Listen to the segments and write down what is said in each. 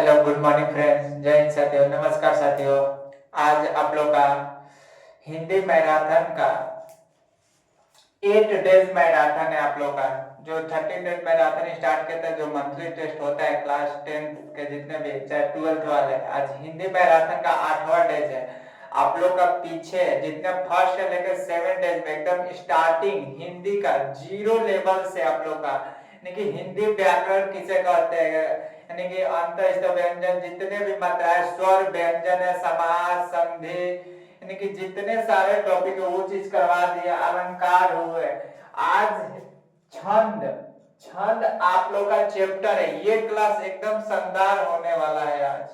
Hello good morning friends, जय हिंद साथियों, नमस्कार साथियों। आज आप लोग का हिंदी मैराथन का 8 डेज मैराथन है। आप लोग का जो 13 डेज मैराथन स्टार्ट किया था, जो मंथली टेस्ट होता है क्लास 10 के जितने भी चाहे 12th वाले, आज हिंदी मैराथन का 8वां डेज है। आप लोग का पीछे जितने फर्स्ट से लेकर 7 डेज में एकदम स्टार्टिंग हिंदी का जीरो लेवल से आप लोग का यानी कि हिंदी व्याकरण किसे कहते हैं, यानी कि अंतस्थ व्यंजन जितने भी मात्राएं, स्वर व्यंजन है, समास संधि, यानी कि जितने सारे टॉपिक है वो चीज करवा दिया। अलंकार हुए। आज छंद छंद आप लोग का चैप्टर है। ये क्लास एकदम शानदार होने वाला है। आज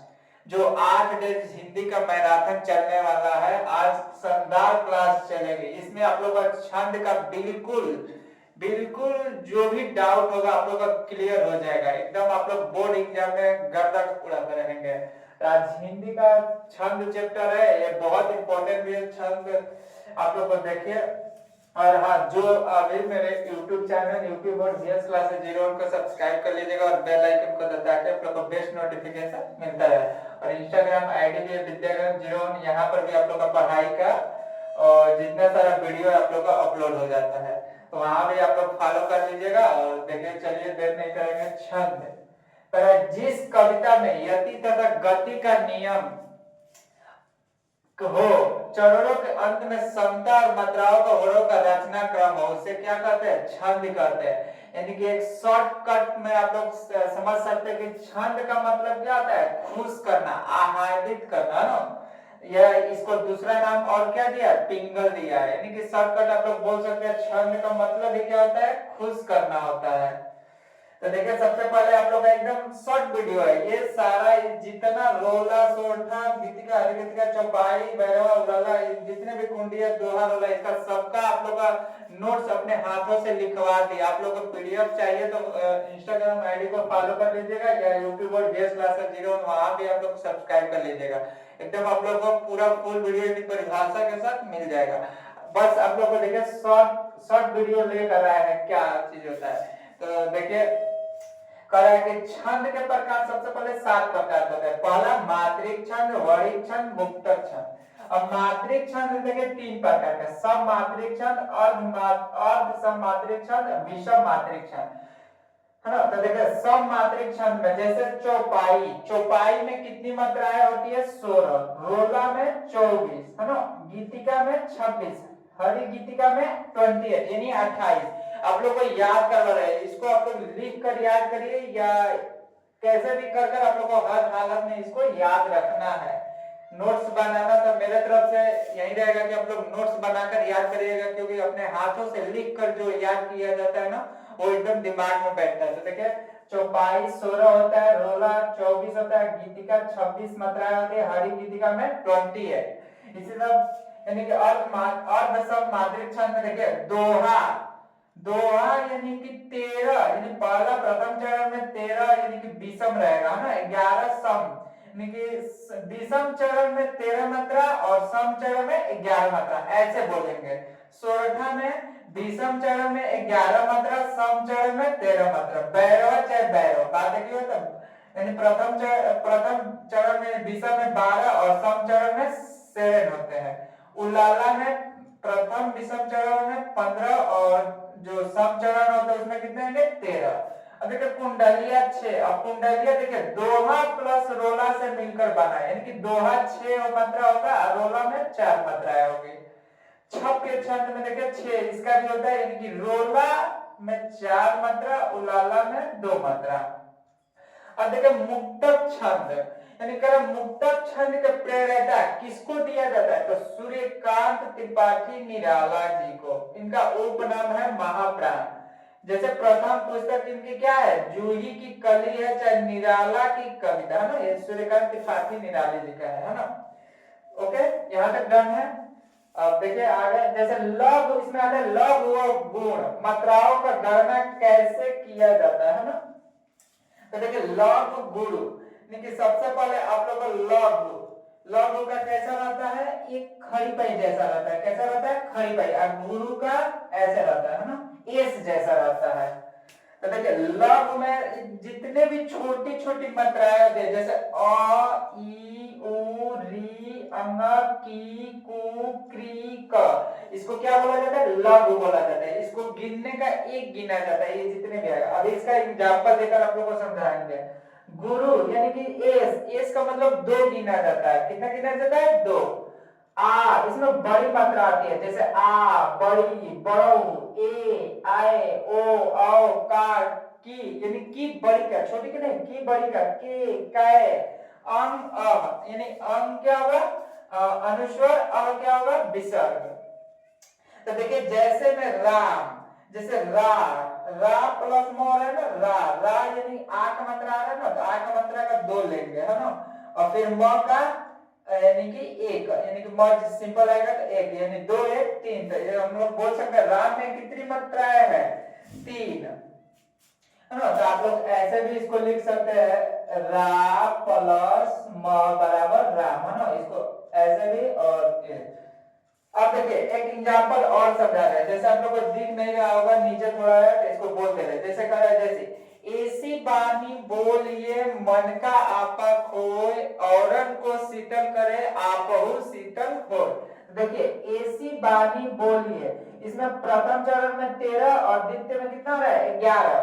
जो 8 डेज हिंदी का मैराथन चलने वाला है, आज शानदार क्लास चलेगी। इसमें आप लोग का छंद का बिल्कुल बिल्कुल जो भी डाउट होगा आप लोग का क्लियर हो जाएगा। एकदम आप लोग बोर्ड एग्जाम में गर्दन उड़ाते रहेंगे। आज हिंदी का छंद चैप्टर है, ये बहुत इंपॉर्टेंट भी है छंद। आप लोग को देखिए। और हाँ, जो अभी मेरे YouTube channel UP board BS classes 01 को सब्सक्राइब कर लीजिएगा और बेल आइकन को दबा के आप लोग को बेस्ट नोटिफिकेशन मिलता है। और इंस्टाग्राम आईडी भी है विद्यागम 01, यहाँ पर भी आप लोग का पढ़ाई का और जितना सारा वीडियो आप लोग का अपलोड हो जाता है, तो वहां भी आप लोग फॉलो कर लीजिएगा। और देखिए, चलिए देर नहीं करेंगे। छंद पर जिस कविता में यति तथा गति का नियम हो, चरणों के अंत में समता और मात्राओं का होड़ों का रचना क्रम हो, उसे क्या कहते हैं? छंद कहते हैं। यानी कि एक शॉर्टकट में आप लोग समझ सकते हैं कि छंद का मतलब क्या होता है? खुश करना, आह्लादित करना ना। यह इसको दूसरा नाम और क्या दिया? पिंगल दिया है। यानी कि शॉर्टकट आप लोग बोल सकते हैं छंद का मतलब ही क्या होता है? खुश करना होता है। तो देखिए, सबसे पहले आप लोग का एकदम शॉर्ट वीडियो है। ये सारा जितना रोला सोठा गीतिका हरिगीतिका चौपाई भैरवा उलाला जितने भी कुंडी है दोहा रोला, इसका सबका आप लोग का नोट्स अपने हाथों से लिखवा दिया। आप लोग को पीडीएफ चाहिए तो इंस्टाग्राम आईडी को फॉलो कर लीजिएगा या यूट्यूब और बेस क्लासेस 01 वहां भी आप लोग सब्सक्राइब कर लीजिएगा। एकदम आप लोग को पूरा फुल वीडियो की परिभाषा के साथ मिल जाएगा। बस आप लोग को देखिए, शॉर्ट शॉर्ट वीडियो लेकर आया है, क्या चीज होता है। तो देखिए, कह कि छंद के प्रकार सबसे पहले 7 प्रकार होते हैं। पहला मात्रिक छंद, वणिक छंद, मुक्तक छंद। अब मात्रिक छंद देखिए 3 प्रकार के, सम मात्रिक छंद, अर्ध सम मात्रिक छंद, विषम मात्रिक छंद, है ना। तो देखिए, सम मात्रिक छंद में जैसे चौपाई, चौपाई में कितनी मात्राएं होती है? 16, रोला में 24, है ना, गीतिका में 26, हरि गीतिका में 28 यानी 28। आप लोग को याद करना है, इसको आप लोग लिख कर याद करिए या कैसे भी कर कर आप लोग को हर हालत में इसको याद रखना है। नोट्स बनाना तो मेरे तरफ से यही रहेगा कि आप लोग नोट्स बनाकर याद करिएगा, क्योंकि अपने हाथों से लिख कर जो याद किया जाता है ना, वो एकदम दिमाग में बैठता है। तो देखिए, चौपाई 16 होता है, रोला 24 होता है, गीतिका 26 मात्राएं होती है, हरि गीतिका में 20 है। इसी तरह यानी कि अर्ध सम मात्रिक छंद में देखिए, दोहा, दोहा यानी कि 13, यानी पहला प्रथम चरण में 13 यानी कि विषम रहेगा ना। 11 सम यानी कि विषम चरण में 13 मात्रा और सम चरण में 11 मात्रा, ऐसे बोलेंगे। सोरठा में विषम चरण में 11 मात्रा, सम चरण में 13 मात्रा। भैरव चाहे भैरव बात देखिए, तो यानी प्रथम चरण में विषम में 12 और सम चरण में 7 होते हैं। उलाला में प्रथम विषम चरण में 15 और जो सम चरण होता है उसमें कितने होंगे? 13। अब देखिए, कुंडलिया 6। अब कुंडलिया देखिए, दोहा प्लस रोला से मिलकर बना है, यानी कि दोहा 6 मात्रा होगा, रोला में 4 मात्राएं होगी। छप के छंद में देखिए 6, इसका भी होता है, यानी कि रोला में 4 मात्रा, उलाला में 2 मात्रा। अब देखिए, मुक्तक छंद यानी कर मुक्तक छंद के प्रेरणा किसको दिया जाता है? तो सूर्यकांत त्रिपाठी निराला जी को। इनका उपनाम है महाप्राण। जैसे प्रथम पुस्तक इनकी क्या है? जूही की कली है, चाहे निराला की कविता, है ना। ये सूर्यकांत त्रिपाठी निराला जी का है ना। ओके, यहाँ तक डन है। अब देखिए आगे, जैसे लघु, इसमें आता है लघु व गुण, मात्राओं का गणना कैसे किया जाता है ना। तो देखिए, लघु गुरु, देखिए सबसे पहले आप लोग को लघु, लघु का कैसा रहता है? एक खड़ी पाई जैसा रहता है। कैसा रहता है? खड़ी पाई। और गुरु का ऐसे रहता है ना, एस जैसा रहता है। तो देखिए लघु में जितने भी छोटी छोटी मात्राएं होती है जैसे अ ई उ री अंग की कु क्री क, इसको क्या बोला जाता है? लघु बोला जाता है। इसको गिनने का एक गिना जाता है, ये जितने भी आएगा। अभी इसका एग्जांपल देकर आप लोगों को समझाएंगे। गुरु यानी कि एस का मतलब दो गिना जाता है। कितना गिना जाता है? दो। आ इसमें बड़ी मात्रा आती है जैसे आ बड़ी बड़ऊ ए आए ओ औ का की, यानी की बड़ी का, छोटी की नहीं, की बड़ी का, के कै अंग अ, यानी अंग क्या होगा? अनुस्वर, अ क्या होगा? विसर्ग। तो देखिए जैसे में राम, जैसे रा, रा प्लस मोर है ना, रा रा यानी आ का मात्रा आ रहा है ना, तो आ का मात्रा का दो लेंगे है ना, और फिर म का यानी कि एक, यानी कि मर्ज सिंपल आएगा तो एक, यानी दो एक तीन। तो ये हम लोग बोल सकते हैं राम में कितनी मात्राएं है? तीन, है ना। तो आप लोग ऐसे भी इसको लिख सकते हैं रा प्लस म बराबर राम, है ना, इसको ऐसे भी। और ये अब देखिए एक एग्जांपल और समझा रहे हैं, जैसे आप लोगों को दिख नहीं रहा होगा, नीचे थोड़ा है तो इसको बोलते रहे। जैसे कह रहा है जैसे ऐसी बानी बोलिए मन का आपा खोए, औरन को शीतल करे आपहु शीतल खोए। देखिए ऐसी बानी बोलिए, इसमें प्रथम चरण में 13 और द्वितीय में कितना रहा है? 11।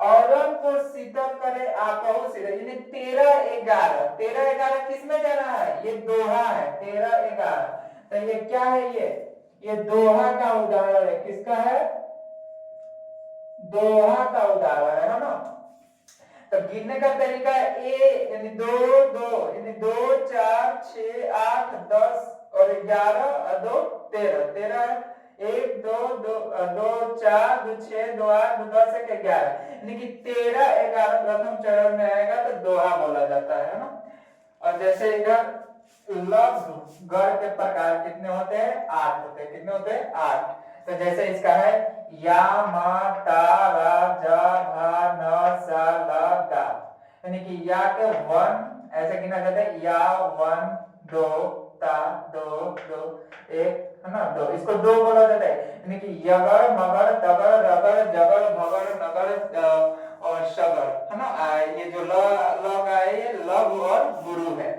औरन को शीतल करे आपहु शीतल, यानी 13 11। 13 11 किसमें जा रहा है? ये दोहा है 13 11। तो ये क्या है? ये दोहा का उदाहरण है। किसका है? दोहा का उदाहरण है ना। तो गिनने का तरीका है ए यानी दो दो, यानी 2 4 6 8 10 और 11 और 2 13, 13 1 2 2 2 4 2 6 2 8 2 10 1 11, यानी कि 13 11 प्रथम चरण में आएगा तो दोहा बोला जाता है ना। और जैसे इधर लफ्ज गढ़ के प्रकार कितने होते हैं? 8 होते हैं। कितने होते हैं? 8। तो जैसे इसका है या मा ता रा जा भा न सा ला गा, यानी कि या के 1 ऐसे गिना जाता है, या 1 2 ता 2 2 1, है ना, 2, इसको 2 बोला जाता है। यानी कि यगर मगर तगर रगर जगर भगर नगर और शगर, है ना। ये जो ल का है ये लघु और गुरु है।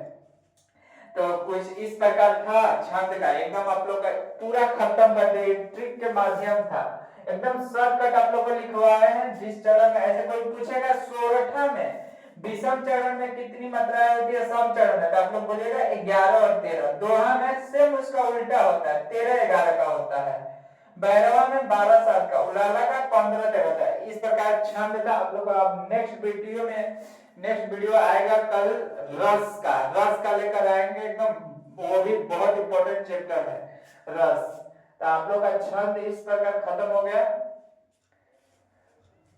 तो कुछ इस प्रकार था छंद का, एकदम आप लोग का पूरा खत्म कर दिए, ट्रिक के माध्यम था, एकदम शॉर्टकट आप लोग को लिखवाए हैं। जिस चरण में ऐसे कोई पूछेगा सोरठा में विषम चरण में कितनी मात्राएं होती है, सम चरण में, तो आप लोग बोलिएगा 11 और 13। दोहा में सेम उसका उल्टा होता है, 13 11 का होता है। भैरवा में 12 7 का, उलाला का 15 13 का। इस प्रकार छंद था आप लोग का। नेक्स्ट वीडियो आएगा कल रस का लेकर आएंगे एकदम, वो भी बहुत इंपॉर्टेंट चैप्टर है रस। तो आप लोग का छंद इस प्रकार खत्म हो गया।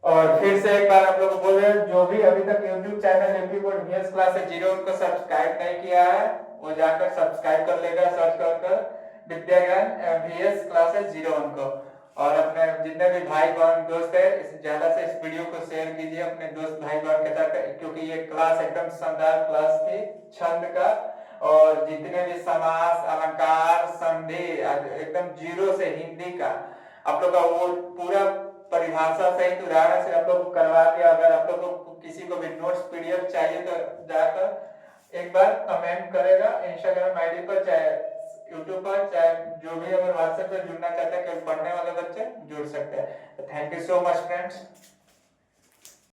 और फिर से एक बार आप लोग को बोल रहे हैं, जो भी अभी तक YouTube channel MP board VS classes 0 उनको सब्सक्राइब नहीं किया है वो जाकर सब्सक्राइब कर लेगा, सर्च कर विद्या ज्ञान वीएस क्लासेस 0 उनको। और अपने जितने भी भाई बहन दोस्त है ज्यादा से इस वीडियो को शेयर कीजिए अपने दोस्त भाई बहन के साथ, क्योंकि ये क्लास एकदम शानदार क्लास थी छंद का। और जितने भी समास अलंकार संधि एकदम 0 से हिंदी का आप लोग का वो पूरा परिभाषा सहित उदाहरण से आप लोग को करवा दिया। अगर आप लोग को किसी को भी नोट्स पीडीएफ चाहिए तो जाकर एक बार कमेंट करेगा इंस्टाग्राम आईडी पर, चाहे यूट्यूब पर, चाहे जो भी अगर व्हाट्सएप पर जुड़ना चाहते हैं, केवल पढ़ने वाले बच्चे जुड़ सकते हैं। Thank you so much friends.